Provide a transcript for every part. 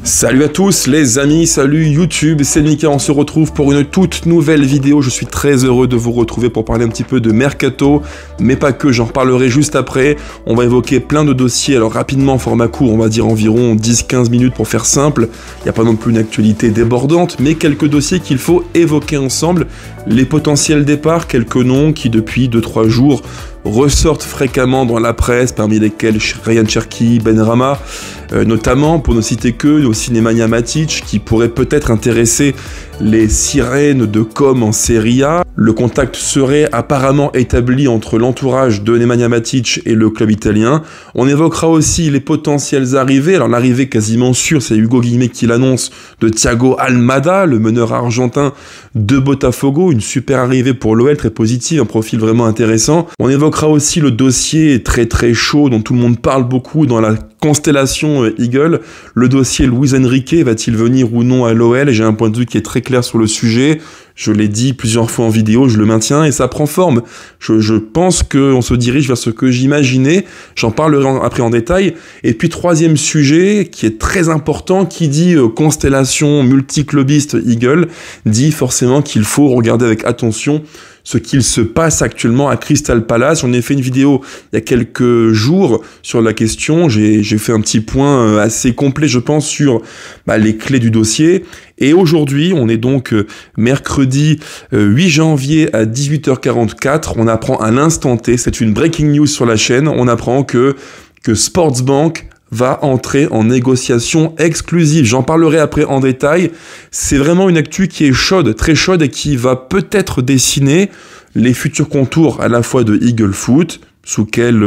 Salut à tous les amis, salut YouTube, c'est Mika, on se retrouve pour une toute nouvelle vidéo. Je suis très heureux de vous retrouver pour parler un petit peu de Mercato, mais pas que, j'en reparlerai juste après. On va évoquer plein de dossiers, alors rapidement, format court, on va dire environ 10-15 minutes pour faire simple. Il n'y a pas non plus une actualité débordante, mais quelques dossiers qu'il faut évoquer ensemble. Les potentiels départs, quelques noms qui depuis 2-3 jours ressortent fréquemment dans la presse, parmi lesquels Ryan Cherki, Benrahma, notamment, pour ne citer que, aussi Nemanja Matic, qui pourrait peut-être intéresser les sirènes de com en Serie A. Le contact serait apparemment établi entre l'entourage de Nemanja Matic et le club italien. On évoquera aussi les potentielles arrivées. Alors l'arrivée quasiment sûre, c'est Hugo Guillemets qui l'annonce, de Thiago Almada, le meneur argentin de Botafogo. Une super arrivée pour l'OL, très positive, un profil vraiment intéressant. On évoquera aussi le dossier très chaud dont tout le monde parle beaucoup dans la constellation Eagle, le dossier Luis Enrique, va-t-il venir ou non à l'OL? J'ai un point de vue qui est très clair sur le sujet, je l'ai dit plusieurs fois en vidéo, je le maintiens et ça prend forme. Je pense qu'on se dirige vers ce que j'imaginais, j'en parlerai après en détail. Et puis troisième sujet qui est très important, qui dit constellation multiclubiste Eagle, dit forcément qu'il faut regarder avec attention ce qu'il se passe actuellement à Crystal Palace. On a fait une vidéo il y a quelques jours sur la question, j'ai fait un petit point assez complet je pense sur les clés du dossier. Et aujourd'hui, on est donc mercredi 8 janvier à 18h44, on apprend à l'instant T, c'est une breaking news sur la chaîne, on apprend que Sportsbank va entrer en négociation exclusive. J'en parlerai après en détail. C'est vraiment une actu qui est chaude, très chaude, et qui va peut-être dessiner les futurs contours à la fois de Eagle Foot, sous quelle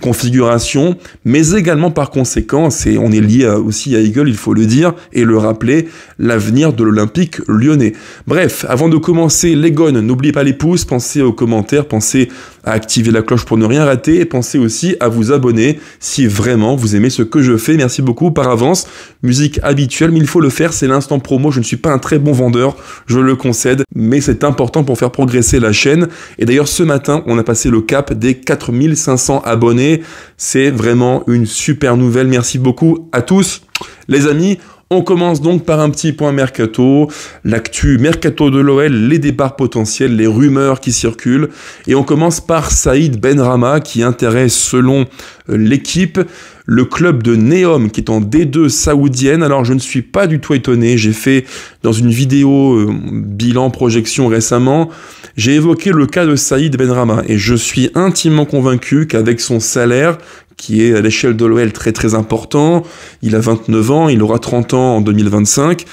configuration, mais également par conséquent, on est lié aussi à Eagle, il faut le dire, et le rappeler, l'avenir de l'Olympique lyonnais. Bref, avant de commencer, les gones, n'oubliez pas les pouces, pensez aux commentaires, pensez à activer la cloche pour ne rien rater, et pensez aussi à vous abonner si vraiment vous aimez ce que je fais. Merci beaucoup par avance. Musique habituelle, mais il faut le faire, c'est l'instant promo, je ne suis pas un très bon vendeur, je le concède, mais c'est important pour faire progresser la chaîne. Et d'ailleurs, ce matin, on a passé le cap des 4500 abonnés. C'est vraiment une super nouvelle. Merci beaucoup à tous, les amis. On commence donc par un petit point Mercato, l'actu Mercato de l'OL, les départs potentiels, les rumeurs qui circulent. Et on commence par Saïd Benrahma qui intéresse selon l'équipe le club de Neom qui est en D2 saoudienne. Alors je ne suis pas du tout étonné, j'ai fait dans une vidéo bilan projection récemment, j'ai évoqué le cas de Saïd Benrahma et je suis intimement convaincu qu'avec son salaire, qui est à l'échelle de l'OL très important, il a 29 ans, il aura 30 ans en 2025,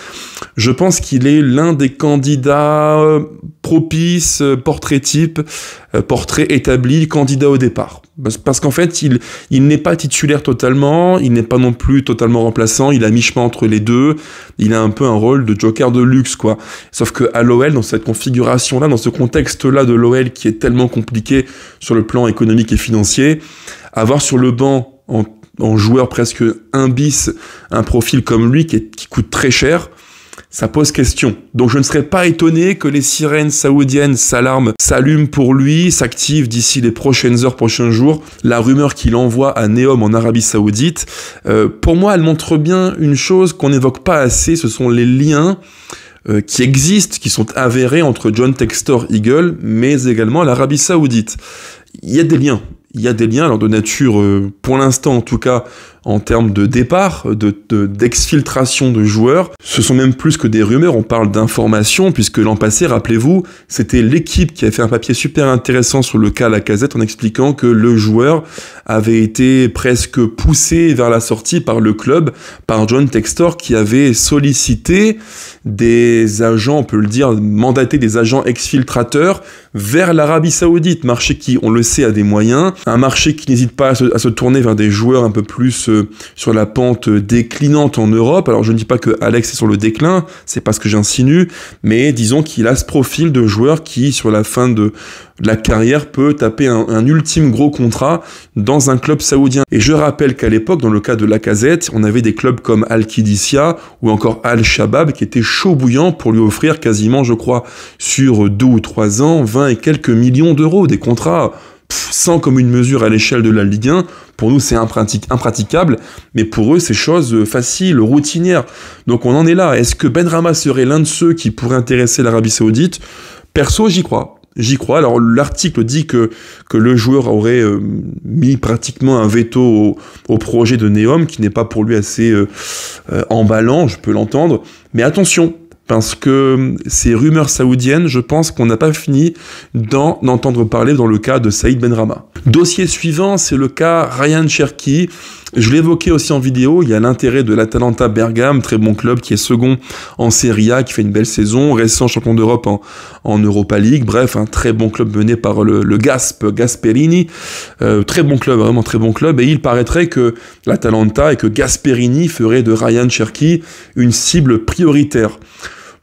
je pense qu'il est l'un des candidats propices, portrait type, portrait établi, candidat au départ. Parce qu'en fait, il n'est pas titulaire totalement, il n'est pas non plus totalement remplaçant, il a mi-chemin entre les deux, il a un peu un rôle de joker de luxe, quoi. Sauf qu'à l'OL, dans cette configuration-là, dans ce contexte-là de l'OL qui est tellement compliqué sur le plan économique et financier, avoir sur le banc, en joueur presque 1 bis, un profil comme lui qui coûte très cher, ça pose question. Donc je ne serais pas étonné que les sirènes saoudiennes s'allument pour lui, s'activent d'ici les prochaines heures, prochains jours. La rumeur qu'il envoie à Neom en Arabie Saoudite, pour moi, elle montre bien une chose qu'on n'évoque pas assez, ce sont les liens qui existent, qui sont avérés entre John Textor Eagle, mais également l'Arabie Saoudite. Il y a des liens. Il y a des liens, alors de nature, pour l'instant en tout cas, en termes de départ, d'exfiltration de joueurs. Ce sont même plus que des rumeurs, on parle d'informations, puisque l'an passé, rappelez-vous, c'était l'équipe qui a fait un papier super intéressant sur le cas Lacazette en expliquant que le joueur avait été presque poussé vers la sortie par le club, par John Textor, qui avait sollicité des agents, on peut le dire, mandaté des agents exfiltrateurs vers l'Arabie Saoudite, marché qui, on le sait, a des moyens, un marché qui n'hésite pas à se tourner vers des joueurs un peu plus sur la pente déclinante en Europe. Alors je ne dis pas que Alex est sur le déclin, c'est pas ce que j'insinue, mais disons qu'il a ce profil de joueur qui, sur la fin de la carrière, peut taper un ultime gros contrat dans un club saoudien. Et je rappelle qu'à l'époque, dans le cas de Lacazette, on avait des clubs comme Al-Qidissia ou encore Al-Shabab qui étaient chaud bouillants pour lui offrir quasiment, je crois, sur 2 ou 3 ans, 20 et quelques millions d'euros, des contrats sans commune mesure à l'échelle de la Ligue 1. Pour nous, c'est impraticable, mais pour eux, c'est chose facile, routinière. Donc on en est là. Est-ce que Benrahma serait l'un de ceux qui pourrait intéresser l'Arabie Saoudite? Perso, j'y crois. J'y crois. Alors l'article dit que le joueur aurait mis pratiquement un veto au projet de Neom, qui n'est pas pour lui assez emballant, je peux l'entendre. Mais attention, parce que ces rumeurs saoudiennes, je pense qu'on n'a pas fini d'en entendre parler dans le cas de Saïd Benrahma. Dossier suivant, c'est le cas Ryan Cherki. Je l'ai évoqué aussi en vidéo, il y a l'intérêt de l'Atalanta Bergame, très bon club qui est second en Serie A, qui fait une belle saison, récent champion d'Europe en Europa League, bref, un très bon club mené par le Gasperini, très bon club, vraiment très bon club, et il paraîtrait que l'Atalanta et que Gasperini ferait de Ryan Cherki une cible prioritaire.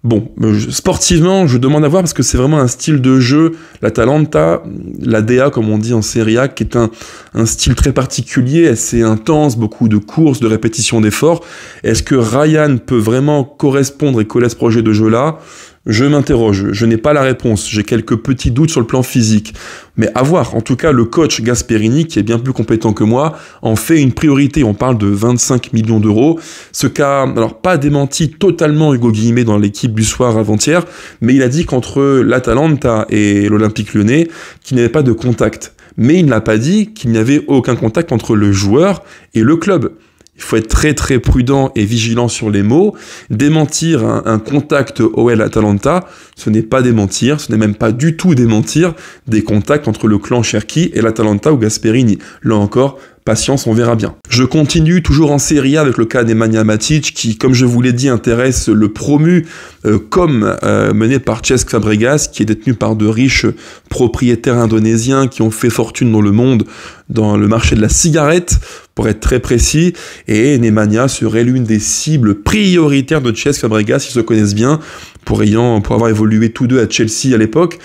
Bon, sportivement, je demande à voir parce que c'est vraiment un style de jeu, l'Atalanta, l'ADA comme on dit en Serie A, qui est un style très particulier, assez intense, beaucoup de courses, de répétitions d'efforts. Est-ce que Ryan peut vraiment correspondre et coller à ce projet de jeu-là? Je m'interroge, je n'ai pas la réponse, j'ai quelques petits doutes sur le plan physique. Mais à voir, en tout cas, le coach Gasperini, qui est bien plus compétent que moi, en fait une priorité. On parle de 25 millions d'euros. Ce qu'a, alors pas démenti totalement Hugo Guillemé dans l'équipe du soir avant-hier, mais il a dit qu'entre l'Atalanta et l'Olympique Lyonnais, qu'il n'y avait pas de contact. Mais il n'a pas dit qu'il n'y avait aucun contact entre le joueur et le club. Il faut être très très prudent et vigilant sur les mots. Démentir un contact OL-Atalanta, ce n'est pas démentir, ce n'est même pas du tout démentir des contacts entre le clan Cherki et l'Atalanta ou Gasperini. Là encore, patience, on verra bien. Je continue toujours en Serie A avec le cas Nemanja Matic qui, comme je vous l'ai dit, intéresse le promu mené par Cesc Fabregas, qui est détenu par de riches propriétaires indonésiens qui ont fait fortune dans le monde dans le marché de la cigarette, pour être très précis, et Nemanja serait l'une des cibles prioritaires de Cesc Fabregas, ils se connaissent bien, pour avoir évolué tous deux à Chelsea à l'époque.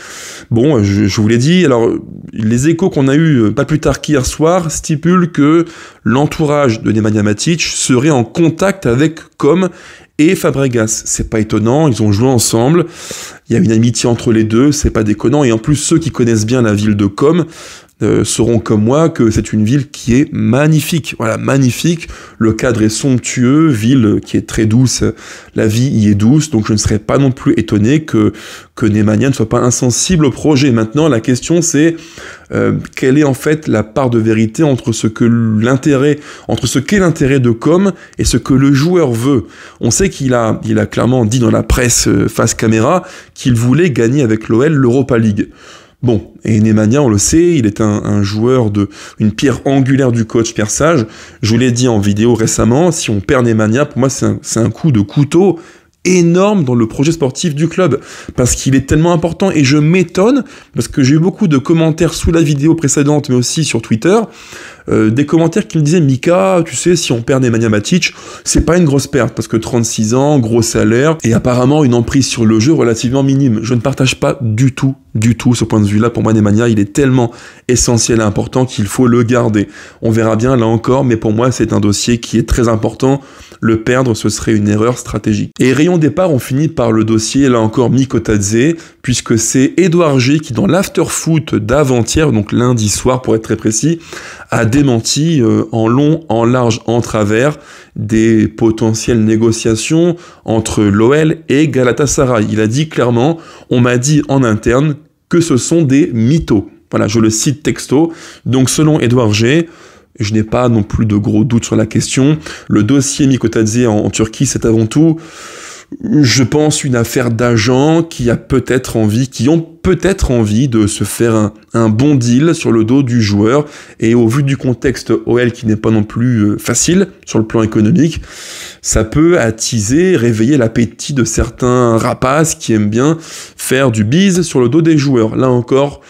Bon, je vous l'ai dit, alors les échos qu'on a eu pas plus tard qu'hier soir stipulent que l'entourage de Nemanja Matic serait en contact avec Com et Fabregas. C'est pas étonnant, ils ont joué ensemble, il y a une amitié entre les deux, c'est pas déconnant, et en plus ceux qui connaissent bien la ville de Com sauront comme moi que c'est une ville qui est magnifique. Voilà, magnifique. Le cadre est somptueux, ville qui est très douce, la vie y est douce, donc je ne serais pas non plus étonné que Nemanja ne soit pas insensible au projet. Maintenant, la question c'est quelle est en fait la part de vérité entre ce qu'est l'intérêt de Com et ce que le joueur veut. On sait qu'il a clairement dit dans la presse face caméra qu'il voulait gagner avec l'OL l'Europa League. Bon, et Nemanja, on le sait, il est un joueur une pierre angulaire du coach Pierre Sage. Je vous l'ai dit en vidéo récemment, si on perd Nemanja, pour moi c'est un coup de couteau énorme dans le projet sportif du club, parce qu'il est tellement important, et je m'étonne, parce que j'ai eu beaucoup de commentaires sous la vidéo précédente, mais aussi sur Twitter, des commentaires qui me disaient « Mika, tu sais, si on perd Nemanja Matic, c'est pas une grosse perte, parce que 36 ans, gros salaire, et apparemment une emprise sur le jeu relativement minime. » Je ne partage pas du tout ce point de vue-là. Pour moi, Nemanja, il est tellement essentiel et important qu'il faut le garder. On verra bien, là encore, mais pour moi, c'est un dossier qui est très important. Le perdre, ce serait une erreur stratégique. Et rayon départ, on finit par le dossier, là encore, Mikotadze, puisque c'est Édouard G qui, dans l'after-foot d'avant-hier, donc lundi soir pour être très précis, a démenti en long, en large, en travers des potentielles négociations entre l'OL et Galatasaray. Il a dit clairement, on m'a dit en interne que ce sont des mythos. Voilà, je le cite texto. Donc selon Édouard G, je n'ai pas non plus de gros doutes sur la question. Le dossier Mikotadze en Turquie, c'est avant tout, je pense, une affaire d'agents qui ont peut-être envie de se faire un bon deal sur le dos du joueur. Et au vu du contexte OL qui n'est pas non plus facile sur le plan économique, ça peut attiser, réveiller l'appétit de certains rapaces qui aiment bien faire du bise sur le dos des joueurs. Là encore,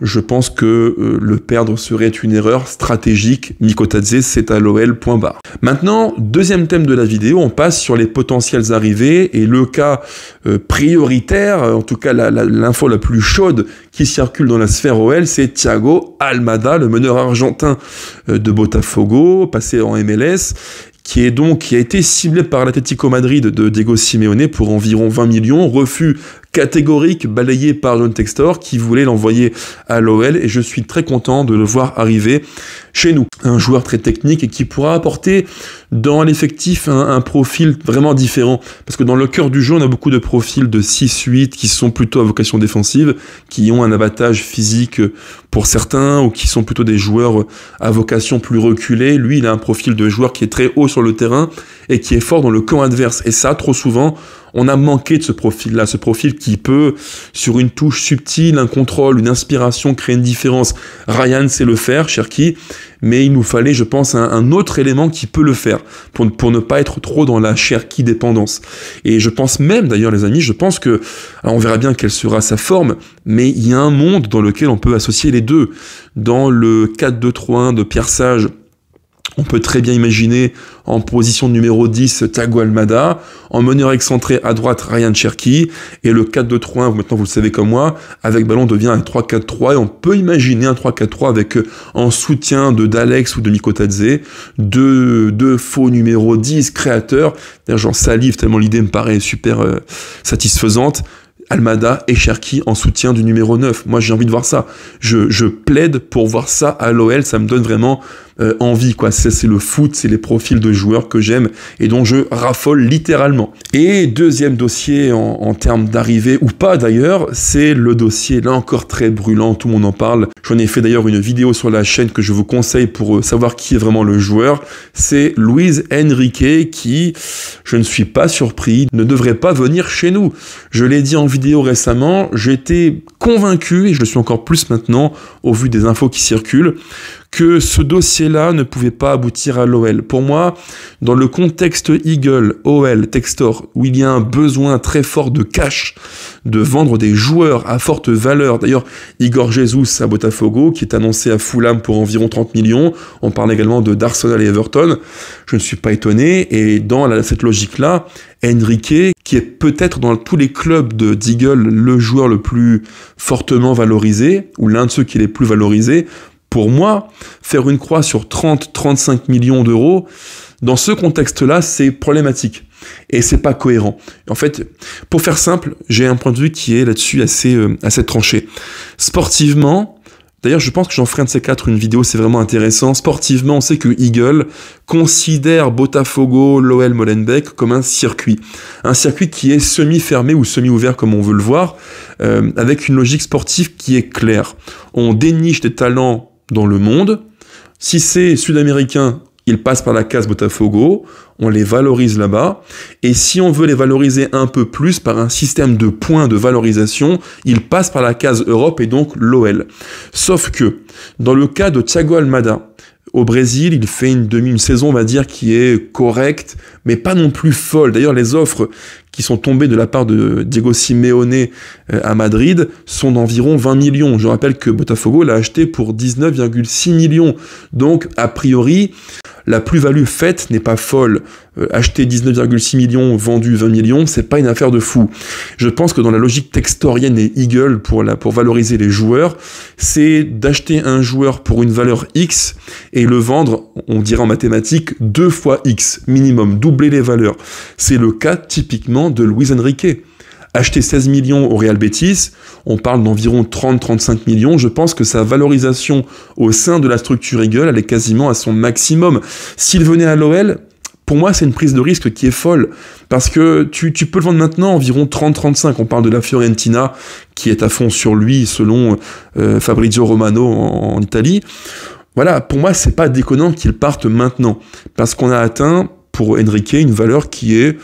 je pense que le perdre serait une erreur stratégique. Mikotadze, c'est à l'OL, point barre. Maintenant, deuxième thème de la vidéo, on passe sur les potentielles arrivées, et le cas prioritaire, en tout cas l'info la plus chaude qui circule dans la sphère OL, c'est Thiago Almada, le meneur argentin de Botafogo, passé en MLS, qui a été ciblé par l'Atlético Madrid de Diego Simeone pour environ 20 millions, refus catégorique balayé par John Textor qui voulait l'envoyer à l'OL, et je suis très content de le voir arriver chez nous. Un joueur très technique et qui pourra apporter dans l'effectif un profil vraiment différent, parce que dans le cœur du jeu on a beaucoup de profils de 6-8 qui sont plutôt à vocation défensive, qui ont un avantage physique pour certains, ou qui sont plutôt des joueurs à vocation plus reculée. Lui il a un profil de joueur qui est très haut sur le terrain et qui est fort dans le camp adverse, et ça trop souvent on a manqué de ce profil-là, ce profil qui peut, sur une touche subtile, un contrôle, une inspiration, créer une différence. Ryan sait le faire, Cherki, mais il nous fallait, je pense, un autre élément qui peut le faire, pour ne pas être trop dans la Cherki dépendance. Et je pense même, d'ailleurs les amis, je pense que, alors on verra bien quelle sera sa forme, mais il y a un monde dans lequel on peut associer les deux. Dans le 4-2-3-1 de Pierre Sage, on peut très bien imaginer en position numéro 10 Thiago Almada, en meneur excentré à droite Ryan Cherki, et le 4-2-3-1, maintenant vous le savez comme moi, avec ballon devient un 3-4-3, et on peut imaginer un 3-4-3 avec en soutien de D'Alex ou de Mikotadze, deux faux numéro 10 créateurs. D'ailleurs j'en salive tellement l'idée me paraît super satisfaisante. Almada et Cherki en soutien du numéro 9. Moi j'ai envie de voir ça. Je plaide pour voir ça à l'OL, ça me donne vraiment envie, quoi. C'est le foot, c'est les profils de joueurs que j'aime et dont je raffole littéralement. Et deuxième dossier en termes d'arrivée, ou pas d'ailleurs, c'est le dossier, là encore très brûlant, tout le monde en parle. J'en ai fait d'ailleurs une vidéo sur la chaîne que je vous conseille pour savoir qui est vraiment le joueur. C'est Luis Enrique qui, je ne suis pas surpris, ne devrait pas venir chez nous. Je l'ai dit en vidéo récemment, j'étais convaincu, et je le suis encore plus maintenant, au vu des infos qui circulent, que ce dossier-là ne pouvait pas aboutir à l'OL. Pour moi, dans le contexte Eagle, OL, Textor, où il y a un besoin très fort de cash, de vendre des joueurs à forte valeur. D'ailleurs, Igor Jesus à Botafogo, qui est annoncé à Fulham pour environ 30 millions. On parle également d'Arsenal et Everton. Je ne suis pas étonné. Et dans cette logique-là, Enrique, qui est peut-être dans tous les clubs d'Eagle le joueur le plus fortement valorisé, ou l'un de ceux qui est les plus valorisés, pour moi, faire une croix sur 30-35 millions d'euros, dans ce contexte-là, c'est problématique. Et c'est pas cohérent. En fait, pour faire simple, j'ai un point de vue qui est là-dessus assez tranché. Sportivement, d'ailleurs, je pense que j'en ferai un de ces quatre, une vidéo, c'est vraiment intéressant. Sportivement, on sait que Eagle considère Botafogo, l'OL Molenbeek comme un circuit. Un circuit qui est semi-fermé ou semi-ouvert, comme on veut le voir, avec une logique sportive qui est claire. On déniche des talents dans le monde. Si c'est sud-américain, ils passent par la case Botafogo, on les valorise là-bas, et si on veut les valoriser un peu plus par un système de points de valorisation, ils passent par la case Europe et donc l'OL. Sauf que, dans le cas de Thiago Almada, au Brésil, il fait une saison, on va dire, qui est correcte, mais pas non plus folle. D'ailleurs, les offres qui sont tombées de la part de Diego Simeone à Madrid sont d'environ 20 millions. Je rappelle que Botafogo l'a acheté pour 19,6 millions. Donc, a priori, la plus-value faite n'est pas folle. Acheter 19,6 millions, vendu 20 millions, c'est pas une affaire de fou. Je pense que dans la logique textorienne et Eagle pour valoriser les joueurs, c'est d'acheter un joueur pour une valeur X et le vendre, on dirait en mathématiques, 2 fois X, minimum, doubler les valeurs. C'est le cas typiquement de Luis Enrique. Acheter 16 millions au Real Betis, on parle d'environ 30-35 millions, je pense que sa valorisation au sein de la structure Eagle, elle est quasiment à son maximum. S'il venait à l'OL, pour moi, c'est une prise de risque qui est folle, parce que tu peux le vendre maintenant environ 30-35, on parle de la Fiorentina, qui est à fond sur lui, selon Fabrizio Romano en Italie. Voilà, pour moi, c'est pas déconnant qu'il parte maintenant, parce qu'on a atteint, pour Enrique, une valeur qui est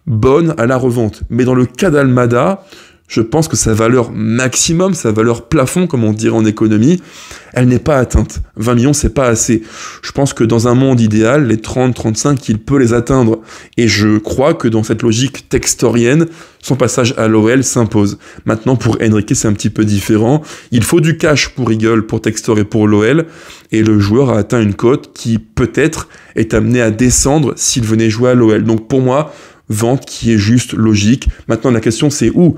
bonne à la revente. Mais dans le cas d'Almada, je pense que sa valeur maximum, sa valeur plafond, comme on dirait en économie, elle n'est pas atteinte. 20 millions, c'est pas assez. Je pense que dans un monde idéal, les 30-35, il peut les atteindre. Et je crois que dans cette logique textorienne, son passage à l'OL s'impose. Maintenant, pour Enrique, c'est un petit peu différent. Il faut du cash pour Eagle, pour Textor et pour l'OL. Et le joueur a atteint une cote qui, peut-être, est amenée à descendre s'il venait jouer à l'OL. Donc pour moi, vente qui est juste logique. Maintenant, la question c'est où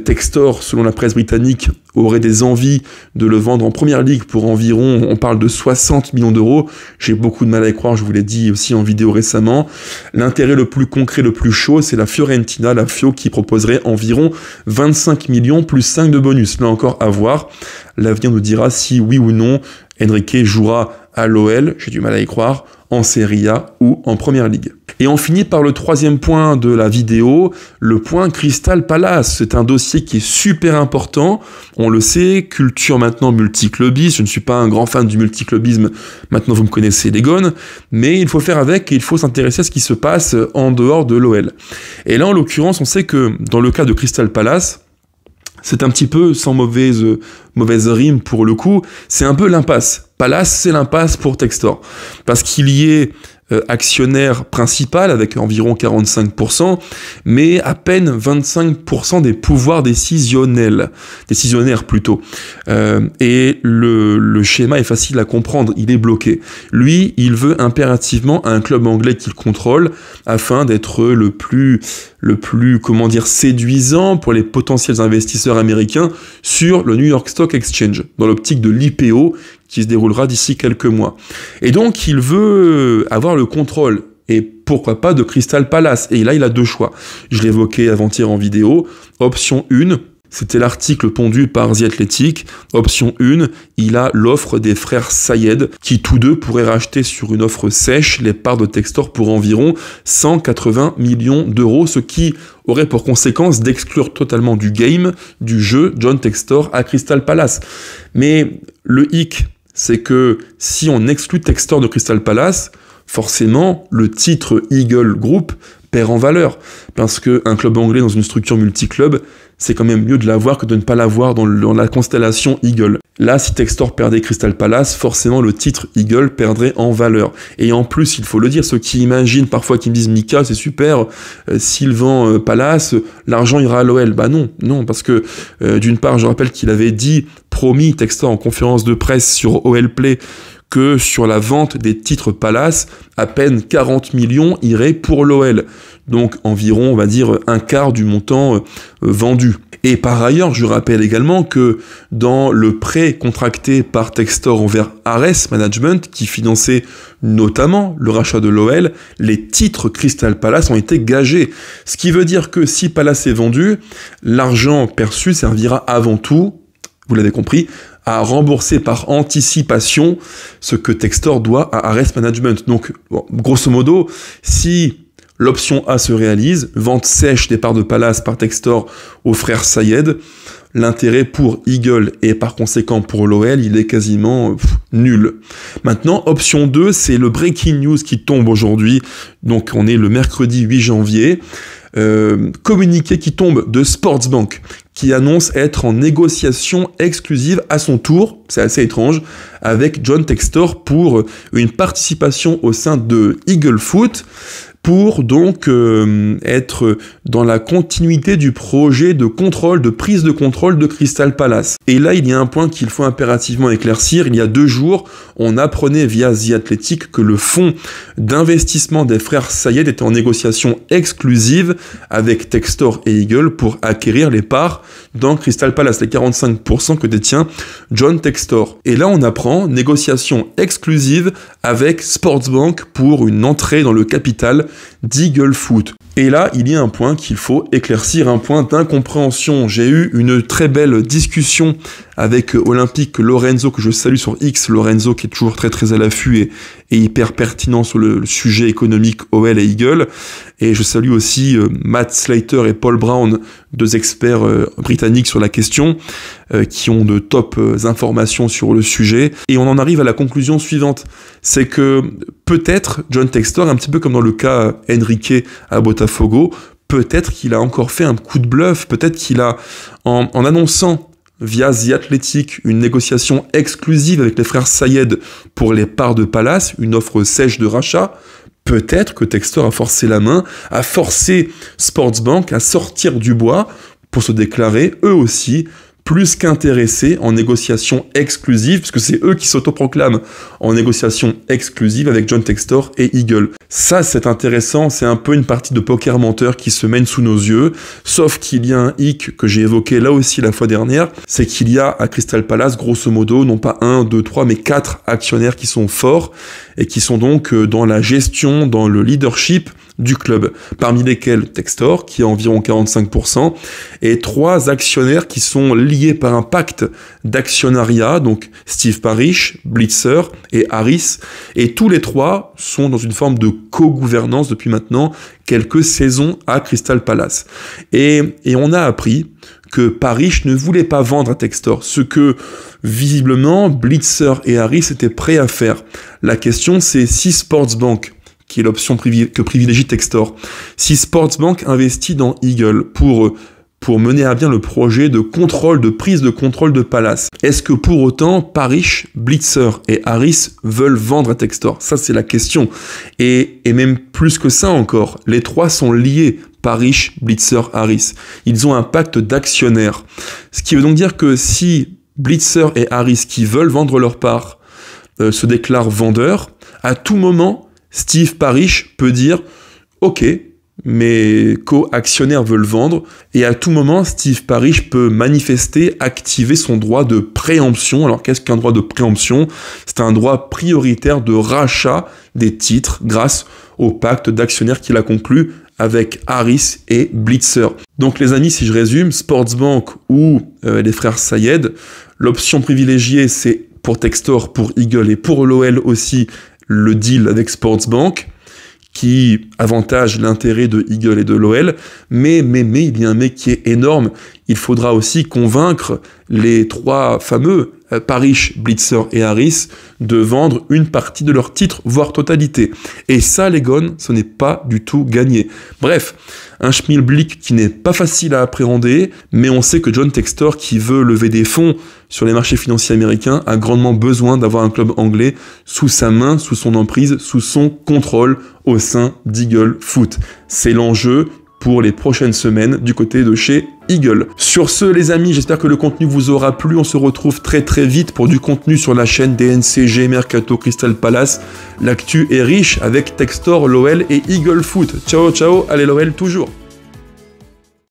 Textor, selon la presse britannique, aurait des envies de le vendre en première ligue pour environ, on parle de 60 millions d'euros. J'ai beaucoup de mal à y croire, je vous l'ai dit aussi en vidéo récemment. L'intérêt le plus concret, le plus chaud, c'est la Fiorentina, la Fio, qui proposerait environ 25 millions plus 5 de bonus. Là encore à voir. L'avenir nous dira si oui ou non Enrique jouera à l'OL, j'ai du mal à y croire, en Serie A ou en Première Ligue. Et on finit par le troisième point de la vidéo, le point Crystal Palace. C'est un dossier qui est super important, on le sait, culture maintenant multiclubiste, je ne suis pas un grand fan du multiclubisme, maintenant vous me connaissez les gones, mais il faut faire avec et il faut s'intéresser à ce qui se passe en dehors de l'OL. Et là en l'occurrence, on sait que dans le cas de Crystal Palace, c'est un petit peu, sans mauvaise rime pour le coup, c'est un peu l'impasse. Palace, c'est l'impasse pour Textor. Parce qu'il y est actionnaire principal avec environ 45%, mais à peine 25% des pouvoirs décisionnaires plutôt. Et le schéma est facile à comprendre, il est bloqué. Lui, il veut impérativement un club anglais qu'il contrôle afin d'être le plus, comment dire, séduisant pour les potentiels investisseurs américains sur le New York Stock Exchange, dans l'optique de l'IPO qui se déroulera d'ici quelques mois. Et donc, il veut avoir le contrôle, et pourquoi pas de Crystal Palace. Et là, il a deux choix. Je l'évoquais avant-hier en vidéo. Option 1, c'était l'article pondu par The Athletic. Option 1, il a l'offre des frères Sayed, qui tous deux pourraient racheter sur une offre sèche les parts de Textor pour environ 180 millions d'euros, ce qui aurait pour conséquence d'exclure totalement du game, du jeu, John Textor à Crystal Palace. Mais le hic, c'est que si on exclut Textor de Crystal Palace, forcément, le titre Eagle Group perd en valeur. Parce qu'un club anglais dans une structure multiclub, c'est quand même mieux de l'avoir que de ne pas l'avoir dans la constellation Eagle. Là, si Textor perdait Crystal Palace, forcément le titre Eagle perdrait en valeur. Et en plus, il faut le dire, ceux qui imaginent parfois, qui me disent « Mika, c'est super, s'il vend Palace, l'argent ira à l'OL ». Bah non, parce que d'une part, je rappelle qu'il avait promis Textor en conférence de presse sur OL Play que sur la vente des titres Palace, à peine 40 millions iraient pour l'OL. Donc environ, on va dire, un quart du montant vendu. Et par ailleurs, je rappelle également que dans le prêt contracté par Textor envers Ares Management, qui finançait notamment le rachat de l'OL, les titres Crystal Palace ont été gagés. Ce qui veut dire que si Palace est vendu, l'argent perçu servira avant tout, vous l'avez compris, à rembourser par anticipation ce que Textor doit à Ares Management. Donc, bon, grosso modo, si l'option A se réalise, vente sèche des parts de Palace par Textor aux frères Sayed, l'intérêt pour Eagle et par conséquent pour l'OL, il est quasiment nul. Maintenant, option 2, c'est le breaking news qui tombe aujourd'hui, donc on est le mercredi 8 janvier, communiqué qui tombe de Sportsbank, qui annonce être en négociation exclusive à son tour, c'est assez étrange, avec John Textor pour une participation au sein de Eagle Foot, pour donc être dans la continuité du projet de contrôle, de prise de contrôle de Crystal Palace. Et là, il y a un point qu'il faut impérativement éclaircir. Il y a 2 jours, on apprenait via The Athletic que le fonds d'investissement des frères Sayed était en négociation exclusive avec Textor et Eagle pour acquérir les parts dans Crystal Palace, les 45% que détient John Textor. Et là, on apprend négociation exclusive avec Sportsbank pour une entrée dans le capital d'Eagle Foot. Et là, il y a un point qu'il faut éclaircir, un point d'incompréhension. J'ai eu une très belle discussion avec Olympique Lorenzo, que je salue sur X, Lorenzo qui est toujours très très à l'affût et hyper pertinent sur le sujet économique OL et Eagle. Et je salue aussi Matt Slater et Paul Brown, 2 experts britanniques sur la question, qui ont de top informations sur le sujet. Et on en arrive à la conclusion suivante, c'est que peut-être John Textor, un petit peu comme dans le cas Enrique à Botafogo, peut-être qu'il a encore fait un coup de bluff, peut-être qu'il a, en annonçant via The Athletic une négociation exclusive avec les frères Sayed pour les parts de Palace, une offre sèche de rachat, peut-être que Textor a forcé la main, a forcé Sportsbank à sortir du bois pour se déclarer eux aussi plus qu'intéressés en négociation exclusive, puisque c'est eux qui s'autoproclament en négociation exclusive avec John Textor et Eagle. Ça, c'est intéressant, c'est un peu une partie de poker menteur qui se mène sous nos yeux, sauf qu'il y a un hic que j'ai évoqué là aussi la fois dernière, c'est qu'il y a à Crystal Palace, grosso modo, non pas 1, 2, 3, mais 4 actionnaires qui sont forts et qui sont donc dans la gestion, dans le leadership du club, parmi lesquels Textor, qui a environ 45%, et 3 actionnaires qui sont liés par un pacte d'actionnariat, donc Steve Parish, Blitzer et Harris, et tous les 3 sont dans une forme de co-gouvernance depuis maintenant quelques saisons à Crystal Palace. Et on a appris que Parish ne voulait pas vendre à Textor, ce que visiblement Blitzer et Harris étaient prêts à faire. La question c'est si Sportsbank, qui est l'option que privilégie Textor, si Sportsbank investit dans Eagle pour mener à bien le projet de contrôle, de prise de contrôle de Palace, est-ce que pour autant Parish, Blitzer et Harris veulent vendre à Textor? Ça c'est la question. Et même plus que ça encore, les 3 sont liés, Parish, Blitzer, Harris. Ils ont un pacte d'actionnaires. Ce qui veut donc dire que si Blitzer et Harris, qui veulent vendre leur part, se déclarent vendeurs, à tout moment, Steve Parish peut dire « Ok, mes co-actionnaires veulent vendre » et à tout moment, Steve Parish peut manifester, activer son droit de préemption. Alors qu'est-ce qu'un droit de préemption? C'est un droit prioritaire de rachat des titres grâce au pacte d'actionnaires qu'il a conclu avec Harris et Blitzer. Donc les amis, si je résume, Sportsbank ou les frères Sayed, l'option privilégiée c'est pour Textor, pour Eagle et pour l'OL aussi, le deal avec Sportsbank, qui avantage l'intérêt de Eagle et de l'OL, mais il y a un mais qui est énorme, il faudra aussi convaincre les 3 fameux, Parish, Blitzer et Harris, de vendre une partie de leur titre, voire totalité. Et ça, les gones, ce n'est pas du tout gagné. Bref, un schmilblick qui n'est pas facile à appréhender, mais on sait que John Textor, qui veut lever des fonds sur les marchés financiers américains, a grandement besoin d'avoir un club anglais sous sa main, sous son emprise, sous son contrôle au sein d'Eagle Foot. C'est l'enjeu pour les prochaines semaines du côté de chez Eagle. Sur ce, les amis, j'espère que le contenu vous aura plu. On se retrouve très vite pour du contenu sur la chaîne DNCG Mercato Crystal Palace. L'actu est riche avec Textor, l'OL et Eagle Foot. Ciao, ciao, allez l'OL toujours.